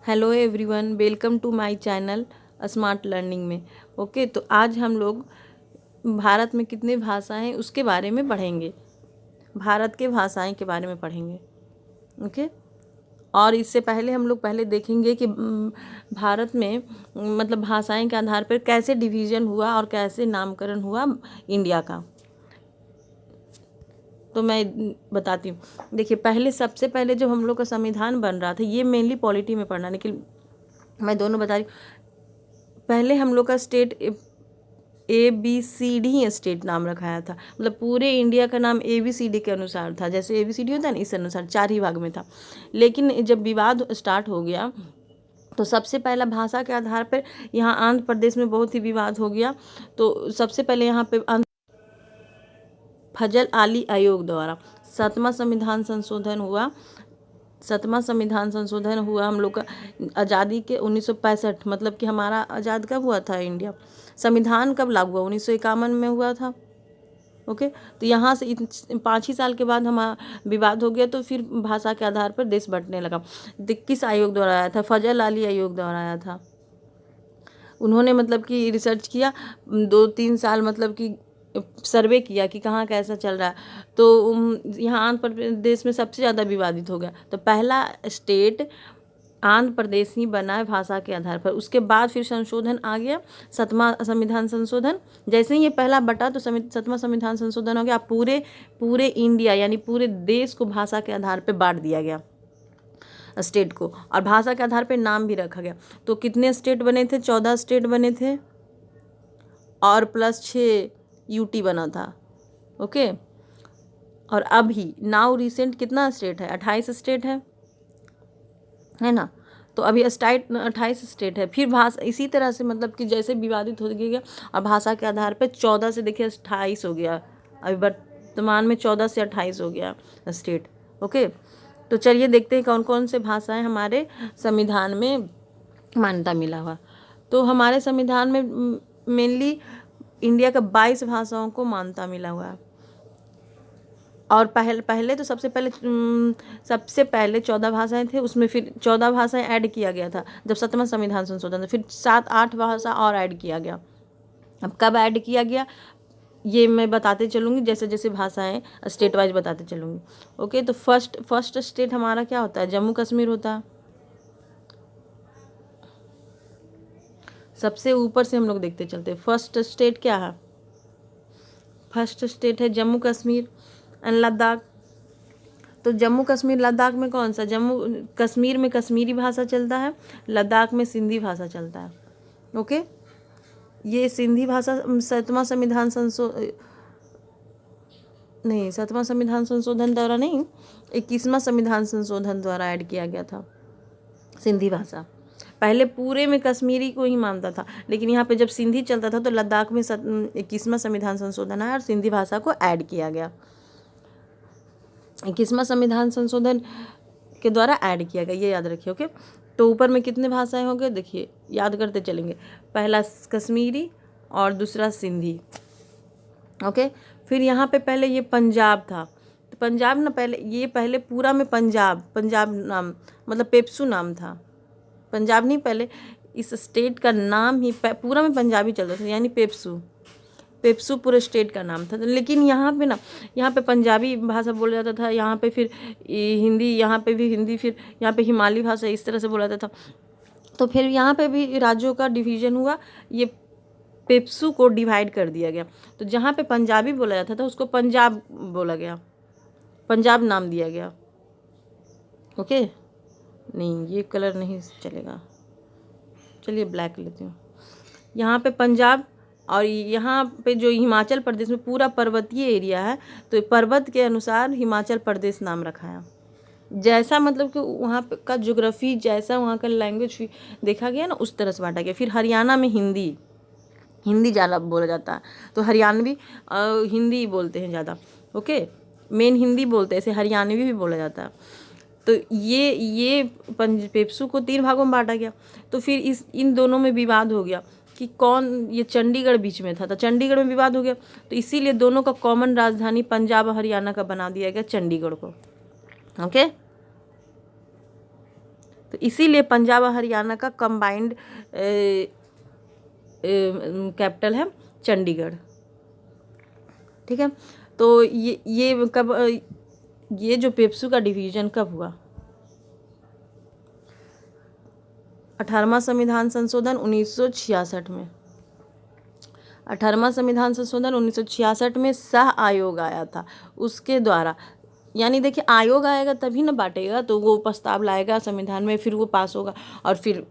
Hello everyone, welcome to my channel smart learning में। Okay, तो आज हम लोग भारत में कितनी भाषाएं हैं उसके बारे में पढ़ेंगे। भारत के भाषाएं के बारे में पढ़ेंगे। ओके, और इससे पहले हम लोग पहले देखेंगे कि भारत में मतलब भाषाएं के आधार पर कैसे डिवीज़न हुआ और कैसे नामकरण हुआ इंडिया का। तो मैं बताती हूँ। देखिए, सबसे पहले जब हम लोग का संविधान बन रहा था, ये मेनली पॉलिटी में पढ़ना, लेकिन मैं दोनों बता रही हूँ। पहले हम लोग का स्टेट ABCD स्टेट नाम रखाया था, मतलब पूरे इंडिया का नाम ABCD के अनुसार था। जैसे ABCD होता है ना, इस अनुसार 4 ही भाग में था। लेकिन जब विवाद स्टार्ट हो गया तो सबसे पहला भाषा के आधार पर यहाँ आंध्र प्रदेश में बहुत ही विवाद हो गया। तो सबसे पहले यहाँ पे फजल आली आयोग द्वारा 7वां संविधान संशोधन हुआ। 7वां संविधान संशोधन हुआ हम लोग का आज़ादी के 1965, मतलब कि हमारा आज़ाद कब हुआ था इंडिया, संविधान कब लागू हुआ, 1951 में हुआ था। ओके, तो यहाँ से 5 ही साल के बाद हमारा विवाद हो गया। तो फिर भाषा के आधार पर देश बंटने लगा। किस आयोग द्वारा आया था? फजल आली आयोग द्वारा आया था। उन्होंने मतलब कि रिसर्च किया 2-3 साल, मतलब कि सर्वे किया कि कहाँ कैसा चल रहा है। तो यहाँ आंध्र प्रदेश में सबसे ज़्यादा विवादित हो गया। तो पहला स्टेट आंध्र प्रदेश ही बना है भाषा के आधार पर। उसके बाद फिर संशोधन आ गया, 7वां संविधान संशोधन। जैसे ही ये पहला बटा तो 7वां संविधान संशोधन हो गया। पूरे पूरे इंडिया यानी पूरे देश को भाषा के आधार पर बांट दिया गया, स्टेट को, और भाषा के आधार पर नाम भी रखा गया। तो कितने स्टेट बने थे? 14 स्टेट बने थे और प्लस 6 UT बना था। ओके, और अभी नाउ रिसेंट कितना स्टेट है? 28 स्टेट है ना। तो अभी स्टेट 28 स्टेट है। फिर भाषा इसी तरह से, मतलब कि जैसे विवादित हो गया और भाषा के आधार पे 14 से देखिए 28 हो गया। अभी वर्तमान में 14 से 28 हो गया स्टेट। ओके, तो चलिए देखते हैं कौन कौन से भाषाएं हमारे संविधान में मान्यता मिला हुआ। तो हमारे संविधान में मेनली इंडिया का 22 भाषाओं को मान्यता मिला हुआ है। और पहले तो सबसे पहले 14 भाषाएं थे, उसमें फिर 14 भाषाएं ऐड किया गया था जब 7वां संविधान संशोधन था। फिर 7-8 भाषा और ऐड किया गया। अब कब ऐड किया गया ये मैं बताते चलूँगी, जैसे जैसे भाषाएं स्टेट वाइज बताते चलूँगी। ओके, तो फर्स्ट स्टेट हमारा क्या होता है? जम्मू कश्मीर होता है। सबसे ऊपर से हम लोग देखते चलते, फर्स्ट स्टेट क्या है? फर्स्ट स्टेट है जम्मू कश्मीर एंड लद्दाख। तो जम्मू कश्मीर लद्दाख में कौन सा? जम्मू कश्मीर में कश्मीरी भाषा चलता है, लद्दाख में सिंधी भाषा चलता है। ओके, ये सिंधी भाषा 7वां संविधान संशोधन द्वारा नहीं, 21वां संविधान संशोधन द्वारा ऐड किया गया था सिंधी भाषा। पहले पूरे में कश्मीरी को ही मानता था, लेकिन यहाँ पे जब सिंधी चलता था तो लद्दाख में 21वां संविधान संशोधन आया और सिंधी भाषा को ऐड किया गया। 21वां संविधान संशोधन के द्वारा ऐड किया गया, ये याद रखिए। ओके, तो ऊपर में कितने भाषाएं हो गए देखिए, याद करते चलेंगे। पहला कश्मीरी और दूसरा सिंधी। ओके, फिर यहाँ पे पहले ये पंजाब था। तो पंजाब ना, पहले पूरा में पंजाब नाम, मतलब पेप्सू नाम था। पंजाब नहीं, पहले इस स्टेट का नाम ही पूरा में पंजाबी चलता था, यानी पेप्सू पूरे स्टेट का नाम था। लेकिन यहाँ पे पंजाबी भाषा बोला जाता था, यहाँ पे फिर हिंदी, यहाँ पे भी हिंदी, फिर यहाँ पे हिमालय भाषा, इस तरह से बोला जाता था। तो फिर यहाँ पे भी राज्यों का डिवीज़न हुआ, ये पेप्सू को डिवाइड कर दिया गया। तो जहाँ पे पंजाबी बोला जाता था उसको पंजाब बोला गया, पंजाब नाम दिया गया। ओके, नहीं ये कलर नहीं चलेगा, चलिए ब्लैक लेती हूँ। यहाँ पे पंजाब, और यहाँ पे जो हिमाचल प्रदेश में पूरा पर्वतीय एरिया है, तो पर्वत के अनुसार हिमाचल प्रदेश नाम रखा है। जैसा मतलब कि वहाँ का ज्योग्राफी, जैसा वहाँ का लैंग्वेज देखा गया ना, उस तरह से बांटा गया। फिर हरियाणा में हिंदी ज़्यादा बोला जाता है, तो हरियाणवी हिंदी बोलते हैं ज़्यादा। ओके, मेन हिंदी बोलते हैं, ऐसे हरियाणवी भी बोला जाता है। तो ये पेप्सू को 3 भागों में बांटा गया। तो फिर इन दोनों में विवाद हो गया कि कौन, ये चंडीगढ़ बीच में था, तो चंडीगढ़ में विवाद हो गया। तो इसीलिए दोनों का कॉमन राजधानी पंजाब और हरियाणा का बना दिया गया, चंडीगढ़ को। ओके, तो इसीलिए पंजाब और हरियाणा का कंबाइंड कैपिटल है चंडीगढ़। ठीक है, तो ये कब ये जो पेप्सू का डिवीजन कब हुआ? 18वां संविधान संशोधन 1966 में। 18वां संविधान संशोधन 1966 में शाह आयोग आया था, उसके द्वारा, यानी देखिए आयोग आएगा तभी ना बांटेगा, तो वो प्रस्ताव लाएगा संविधान में, फिर वो पास होगा और फिर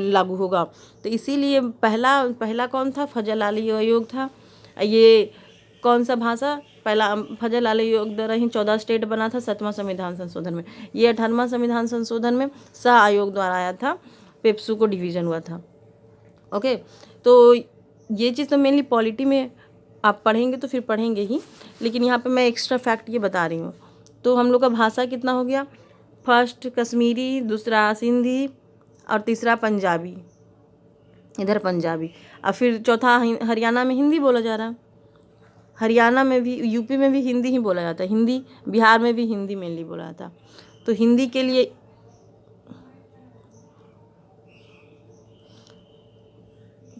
लागू होगा। तो इसीलिए पहला कौन था? फजल आली आयोग था। ये कौन सा भाषा? पहला फजल आली आयोग द्वारा ही 14 स्टेट बना था 7वां संविधान संशोधन में। ये 18वां संविधान संशोधन में शाह आयोग द्वारा आया था, पेप्सू को डिवीजन हुआ था। ओके, तो ये चीज़ तो मेनली पॉलिटी में आप पढ़ेंगे तो फिर पढ़ेंगे ही, लेकिन यहाँ पे मैं एक्स्ट्रा फैक्ट ये बता रही हूँ। तो हम लोग का भाषा कितना हो गया? फर्स्ट कश्मीरी, दूसरा सिंधी और तीसरा पंजाबी, इधर पंजाबी, और फिर चौथा हरियाणा में हिंदी बोला जा रहा है। हरियाणा में भी, यूपी में भी हिंदी ही बोला जाता है, हिंदी, बिहार में भी हिंदी मेनली बोला जाता है। तो हिंदी के लिए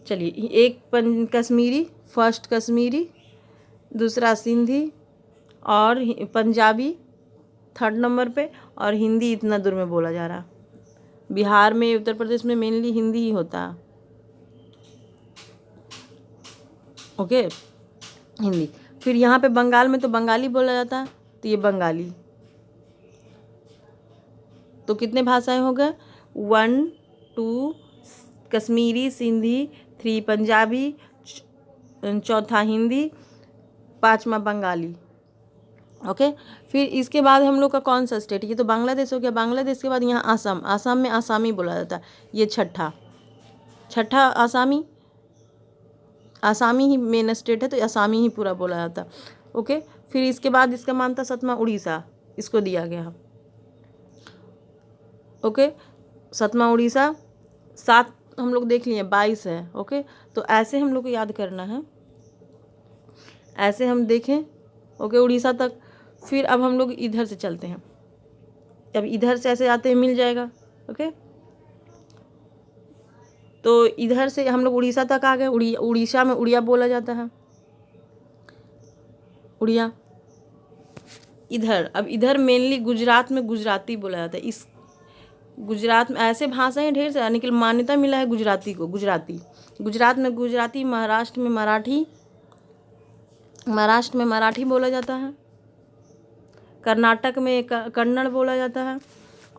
चलिए, एक कश्मीरी, फर्स्ट कश्मीरी, दूसरा सिंधी और पंजाबी थर्ड नंबर पे, और हिंदी इतना दूर में बोला जा रहा। बिहार में, उत्तर प्रदेश में मेनली हिंदी ही होता है। ओके, हिंदी। फिर यहाँ पे बंगाल में तो बंगाली बोला जाता है, तो ये बंगाली। तो कितने भाषाएं हो गए? 1 2 कश्मीरी, सिंधी, 3 पंजाबी, चौथा हिंदी, 5वां बंगाली। ओके, फिर इसके बाद हम लोग का कौन सा स्टेट? ये तो बांग्लादेश हो गया। बांग्लादेश के बाद यहाँ आसाम। आसाम में आसामी बोला जाता है, ये छठा आसामी ही मेन स्टेट है, तो आसामी ही पूरा बोला जाता है। ओके, फिर इसके बाद इसका मान था 7वां उड़ीसा, इसको दिया गया। ओके, 7वां उड़ीसा, 7 हम लोग देख लिए, 22 है। ओके, तो ऐसे हम लोग को याद करना है, ऐसे हम देखें। ओके, उड़ीसा तक। फिर अब हम लोग इधर से चलते हैं, अब इधर से ऐसे आते हैं, मिल जाएगा। ओके, तो इधर से हम लोग उड़ीसा तक आ गए। उड़ीसा में उड़िया बोला जाता है, उड़िया। अब इधर मेनली गुजरात में गुजराती बोला जाता है। इस गुजरात में ऐसे भाषाएं ढेर सारी, यानी कि मान्यता मिला है गुजराती को, गुजरात में गुजराती, महाराष्ट्र में मराठी बोला जाता है, कर्नाटक में कन्नड़ बोला जाता है,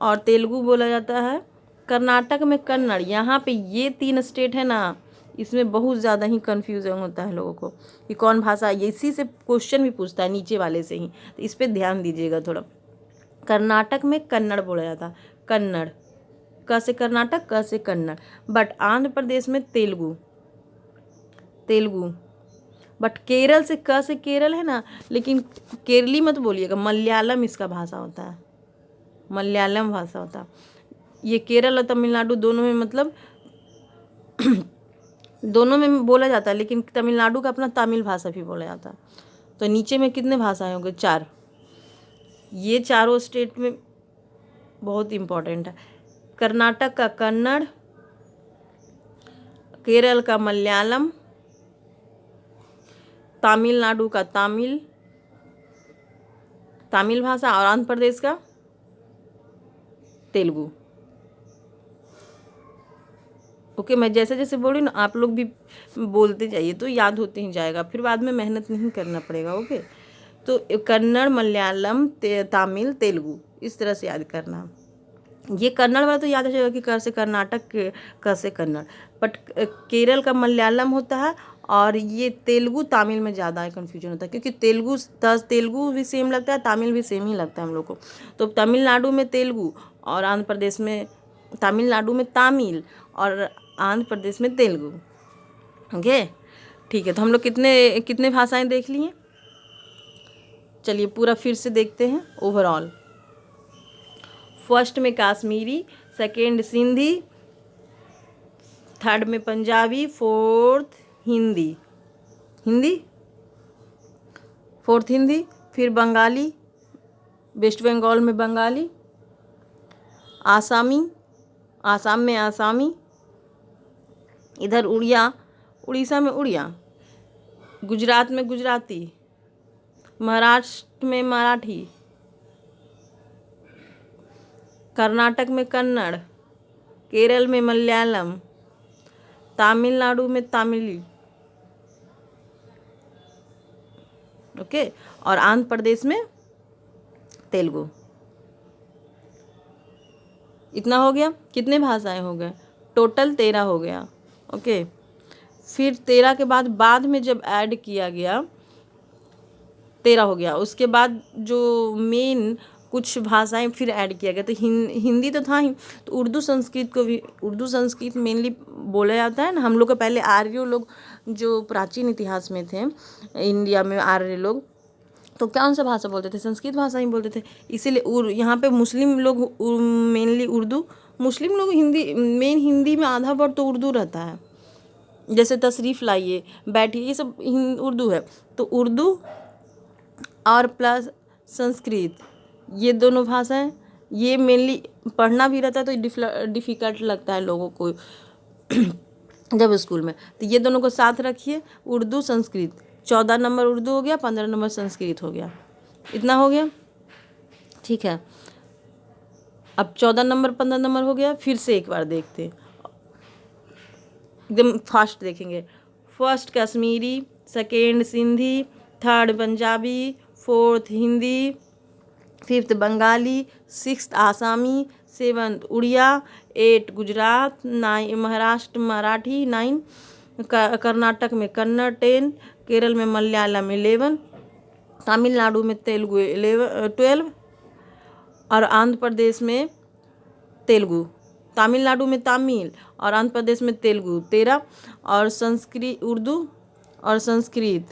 और तेलुगु बोला जाता है। कर्नाटक में कन्नड़। यहाँ पे ये 3 स्टेट है ना, इसमें बहुत ज़्यादा ही कन्फ्यूजन होता है लोगों को कि कौन भाषा है। इसी से क्वेश्चन भी पूछता है नीचे वाले से ही, तो इस पर ध्यान दीजिएगा थोड़ा। कर्नाटक में कन्नड़ बोला जाता है, कन्नड़, क से कर्नाटक, क से कन्नड़। बट आंध्र प्रदेश में तेलुगु, बट केरल से, क से केरल है ना, लेकिन केरली मत बोलिएगा, मलयालम इसका भाषा होता है, मलयालम भाषा होता है। ये केरल और तमिलनाडु दोनों में, मतलब दोनों में बोला जाता है, लेकिन तमिलनाडु का अपना तमिल भाषा भी बोला जाता है। तो नीचे में कितने भाषाएं होंगे? 4। ये चारों स्टेट में बहुत इम्पोर्टेंट है। कर्नाटक का कन्नड़, केरल का मलयालम, तमिलनाडु का तमिल भाषा, और आंध्र प्रदेश का तेलुगु। ओके, मैं जैसे जैसे बोल रही ना, आप लोग भी बोलते जाइए तो याद होते ही जाएगा, फिर बाद में मेहनत नहीं करना पड़ेगा। ओके, तो कन्नड़, मलयालम, तमिल, तेलुगु, इस तरह से याद करना। ये कन्नड़ वाला तो याद हो जाएगा कि क से कर्नाटक, क से कन्नड़। बट केरल का मलयालम होता है, और ये तेलुगु तमिल में ज़्यादा कन्फ्यूजन होता है, क्योंकि तेलुगु भी सेम लगता है, तमिल भी सेम ही लगता है हम लोग को। तो तमिलनाडु में तेलुगु, और आंध्र प्रदेश में, तमिलनाडु में तमिल, और आंध्र प्रदेश में तेलुगु। ओके, ठीक है। तो हम लोग कितने भाषाएं देख लिए? चलिए पूरा फिर से देखते हैं ओवरऑल। फर्स्ट में कश्मीरी, सेकेंड सिंधी, थर्ड में पंजाबी, फोर्थ हिंदी, फोर्थ हिंदी, फिर बंगाली, वेस्ट बंगाल में बंगाली, आसामी, आसाम में आसामी, इधर उड़िया, उड़ीसा में उड़िया, गुजरात में गुजराती, महाराष्ट्र में मराठी, कर्नाटक में कन्नड़, केरल में मलयालम, तमिलनाडु में तमिल, ओके, और आंध्र प्रदेश में तेलुगु। इतना हो गया। कितने भाषाएं हो गए? टोटल 13 हो गया। ओके, फिर 13 के बाद में जब ऐड किया गया 13 हो गया। उसके बाद जो मेन कुछ भाषाएं फिर ऐड किया गया, तो हिंदी तो था ही, तो उर्दू संस्कृत को भी, उर्दू संस्कृत मेनली बोला जाता है ना। हम लोग का पहले आर्य लोग जो प्राचीन इतिहास में थे इंडिया में, आर्य लोग तो कौन सा भाषा बोलते थे? संस्कृत भाषा ही बोलते थे। इसीलिए यहाँ पे मुस्लिम लोग मेनली उर्दू, मुस्लिम लोग हिंदी, मेन हिंदी में आधा वर्ड तो उर्दू रहता है। जैसे तशरीफ़ लाइए, बैठिए, ये सब उर्दू है। तो उर्दू और प्लस संस्कृत, ये दोनों भाषाएं, ये मेनली पढ़ना भी रहता है तो डिफ़िकल्ट लगता है लोगों को जब स्कूल में, तो ये दोनों को साथ रखिए, उर्दू संस्कृत। 14 नंबर उर्दू हो गया, 15 नंबर संस्कृत हो गया। इतना हो गया, ठीक है। अब 14 नंबर 15 नंबर हो गया, फिर से एक बार देखते हैं, एकदम फास्ट देखेंगे। First Kashmiri, second Sindhi, third Punjabi, fourth Hindi, fifth Bengali, sixth आसामी, सेवन्थ उड़िया, 8 गुजरात, 9 महाराष्ट्र मराठी, 9 कर्नाटक में कन्नड़, 10 केरल में मलयालम, 11 तमिलनाडु में तेलुगु, 12 और आंध्र प्रदेश में तेलुगु, तमिलनाडु में तमिल और आंध्र प्रदेश में तेलुगु, 13 और संस्कृत, उर्दू और संस्कृत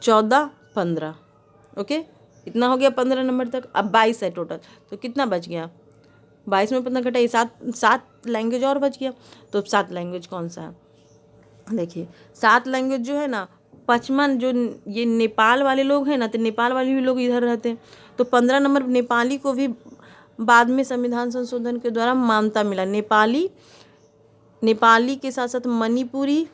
14 15। ओके, इतना हो गया 15 नंबर तक। अब 22 है टोटल, तो कितना बच गया? 22 में 15 घटाइए, 7 लैंग्वेज और बच गया। तो 7 लैंग्वेज कौन सा है? देखिए 7 लैंग्वेज जो है ना, पचमन जो ये नेपाल वाले लोग हैं ना, तो नेपाल वाले भी लोग इधर रहते हैं, तो 15 नंबर नेपाली को भी बाद में संविधान संशोधन के द्वारा मान्यता मिला। नेपाली के साथ साथ मणिपुरी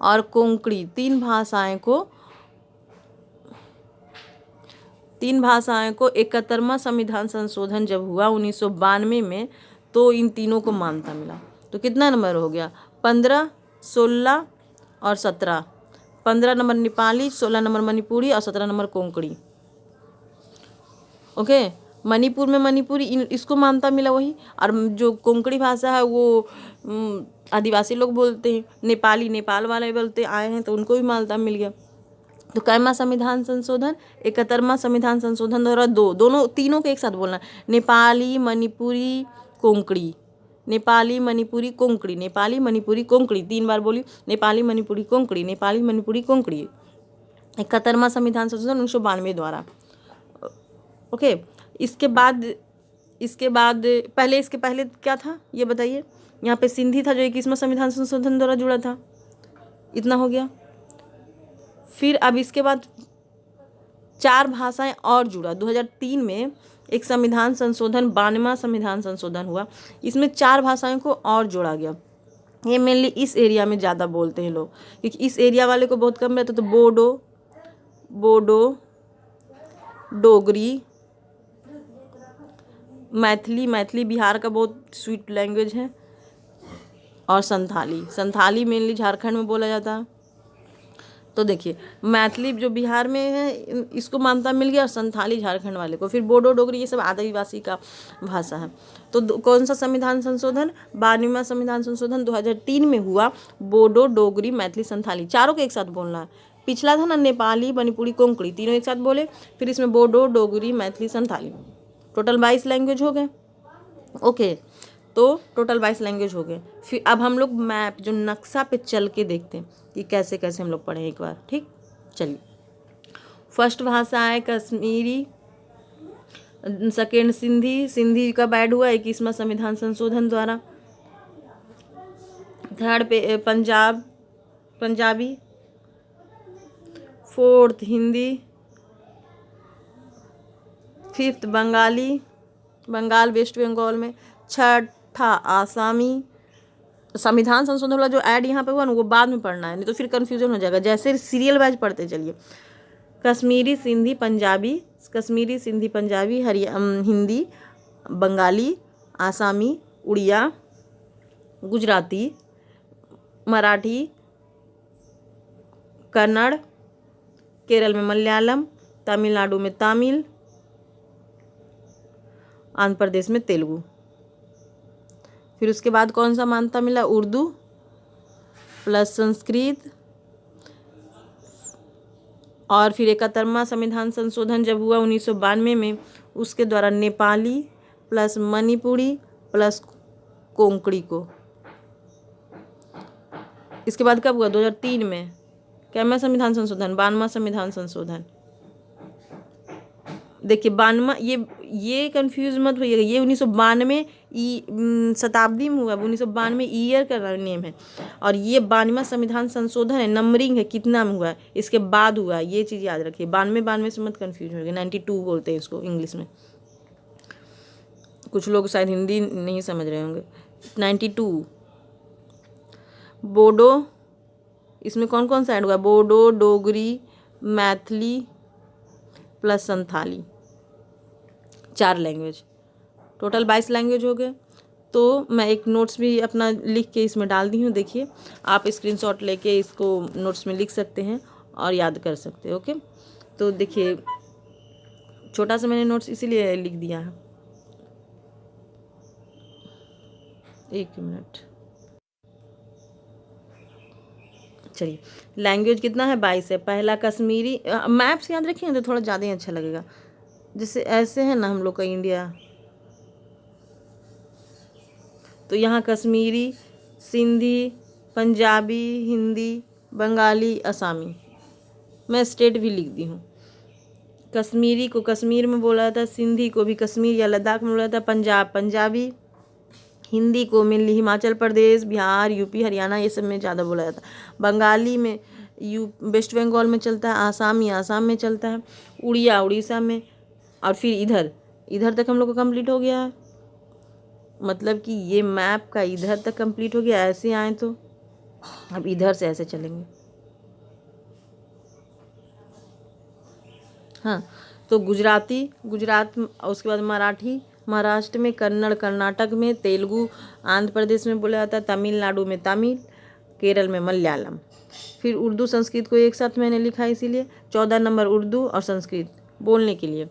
और कोंकणी, 3 भाषाएं को 71वां संविधान संशोधन जब हुआ 1992 में, तो इन तीनों को मान्यता मिला। तो कितना नंबर हो गया? 15, 16 और 17। 15 नंबर नेपाली, 16 नंबर मणिपुरी और 17 नंबर कोंकणी। ओके, मणिपुर में मणिपुरी, इसको मान्यता मिला वही, और जो कोंकणी भाषा है वो आदिवासी लोग बोलते हैं, नेपाली नेपाल वाले बोलते आए हैं, तो उनको भी मान्यता मिल गया। तो कैमा संविधान संशोधन? 71वां संविधान संशोधन द्वारा तीनों के एक साथ बोलना, नेपाली मणिपुरी कोंकणी, नेपाली मणिपुरी कोंकणी, नेपाली मणिपुरी कोंकणी, 3 बार बोली, नेपाली मणिपुरी कोंकणी, नेपाली मणिपुरी कोंकणी। 71वां संविधान संशोधन 1992 द्वारा। ओके, इसके बाद इसके पहले क्या था ये बताइए? यहाँ पे सिंधी था जो 21वां संविधान संशोधन द्वारा जुड़ा था। इतना हो गया। फिर अब इसके बाद 4 भाषाएं और जुड़ा। 2003 में एक संविधान संशोधन, 92वां संविधान संशोधन हुआ, इसमें 4 भाषाओं को और जोड़ा गया। ये मेनली इस एरिया में ज़्यादा बोलते हैं लोग, क्योंकि इस एरिया वाले को बहुत कम रहता। तो बोडो, डोगरी, मैथिली बिहार का बहुत स्वीट लैंग्वेज है, और संथाली मेनली झारखंड में बोला जाता है। तो देखिए मैथिली जो बिहार में है इसको मान्यता मिल गया, और संथाली झारखंड वाले को। फिर बोडो डोगरी ये सब आदिवासी का भाषा है। तो कौन सा संविधान संशोधन? 92वां संविधान संशोधन 2003 में हुआ। बोडो डोगरी मैथिली संथाली चारों को एक साथ बोलना है। पिछला था ना नेपाली मणिपुरी कोंकणी, तीनों एक साथ बोले, फिर इसमें बोडो डोगरी मैथिली संथाली, टोटल 22 लैंग्वेज हो गए। ओके, तो टोटल 22 लैंग्वेज हो गए। फिर अब हम लोग मैप जो नक्शा पे चल के देखते हैं कि कैसे कैसे हम लोग पढ़ें एक बार, ठीक? चलिए, फर्स्ट भाषा है कश्मीरी, सेकेंड सिंधी कब ऐड हुआ? 21वां संविधान संशोधन द्वारा। थर्ड पे Punjabi, fourth Hindi, 5th Bengali, Bengal West Bengal में। 6ठा आसामी। संविधान संशोधन वाला जो ऐड यहाँ पे हुआ ना वो बाद में पढ़ना है, नहीं तो फिर कन्फ्यूजन हो जाएगा। जैसे सीरियल वाइज पढ़ते चलिए। कश्मीरी सिंधी पंजाबी, कश्मीरी सिंधी पंजाबी, हिंदी, बंगाली, आसामी, उड़िया, गुजराती, मराठी, कन्नड़, केरल में मलयालम, तमिलनाडु में तमिल, आंध्र प्रदेश में तेलुगु। फिर उसके बाद कौन सा मान्यता मिला? उर्दू प्लस संस्कृत। और फिर 71वां संविधान संशोधन जब हुआ 1992 में, उसके द्वारा नेपाली प्लस मणिपुरी प्लस कोंकणी को। इसके बाद कब हुआ? 2003 में। कैमा संविधान संशोधन? 92वां संविधान संशोधन। देखिए 92, ये कंफ्यूज मत होइएगा, ये 1992 शताब्दी में हुआ, 1992 ईयर का नेम है। और ये 92वां संविधान संशोधन है, नंबरिंग है कितना में हुआ है, इसके बाद हुआ है, ये चीज़ याद रखिए। 92 से मत कंफ्यूज होइए। 92 बोलते हैं इसको इंग्लिश में, कुछ लोग शायद हिंदी नहीं समझ रहे होंगे। 92। बोडो, इसमें कौन कौन सा ऐड हुआ? Bodo, Dogri, Maithili plus Santhali, 4 language, total 22 language हो गए। तो मैं एक नोट्स भी अपना लिख के इसमें डाल दी हूँ, देखिए आप स्क्रीनशॉट लेके इसको नोट्स में लिख सकते हैं और याद कर सकते हैं। ओके, तो देखिए छोटा सा मैंने नोट्स इसीलिए लिख दिया है। एक मिनट, चलिए लैंग्वेज कितना है? 22 है। पहला कश्मीरी, मैप्स याद रखिए तो थोड़ा ज़्यादा ही अच्छा लगेगा। जैसे ऐसे है ना हम लोग का इंडिया, तो यहाँ कश्मीरी, सिंधी, पंजाबी, हिंदी, बंगाली, असमी, मैं स्टेट भी लिख दी हूँ। कश्मीरी को कश्मीर में बोला जाता है, सिंधी को भी कश्मीर या लद्दाख में बोला जाता है, पंजाबी, हिंदी को मेनली हिमाचल प्रदेश, बिहार, यूपी, हरियाणा ये सब में ज़्यादा बोला जाता है। बंगाली में वेस्ट बंगाल में चलता है, आसामी आसाम में चलता है, उड़िया उड़ीसा में। और फिर इधर तक हम लोग का कंप्लीट हो गया है, मतलब कि ये मैप का इधर तक कंप्लीट हो गया। ऐसे आए तो अब इधर से ऐसे चलेंगे। हाँ, तो गुजराती, गुजरात, उसके बाद मराठी, महाराष्ट्र में, कन्नड़ कर्नाटक में, तेलुगु आंध्र प्रदेश में बोला जाता है, तमिलनाडु में तमिल, केरल में मलयालम। फिर उर्दू संस्कृत को एक साथ मैंने लिखा है, इसीलिए 14 नंबर उर्दू और संस्कृत बोलने के लिए।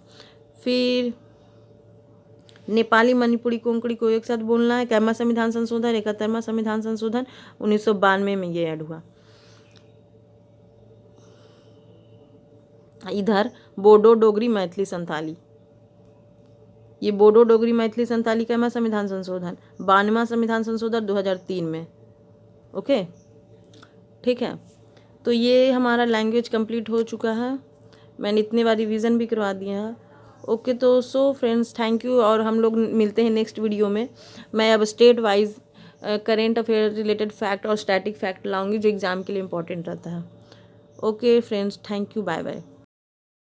फिर नेपाली, मणिपुरी, कोंकणी को एक साथ बोलना है। कैमा संविधान संशोधन? 71वां संविधान संशोधन 1992 में ये ऐड हुआ। इधर बोडो, डोगरी, मैथिली, संथाली, ये बोडो, डोगरी, मैथिली, संथाली कैमा संविधान संशोधन? 92वां संविधान संशोधन 2003 में। ओके, ठीक है, तो ये हमारा लैंग्वेज कंप्लीट हो चुका है। मैंने इतने बार रिवीजन भी करवा दिया है। ओके, तो सो फ्रेंड्स थैंक यू, और हम लोग मिलते हैं नेक्स्ट वीडियो में। मैं अब state wise current affair related fact और स्टैटिक फैक्ट लाऊंगी जो एग्ज़ाम के लिए इम्पोर्टेंट रहता है। Okay friends, thank you, bye bye.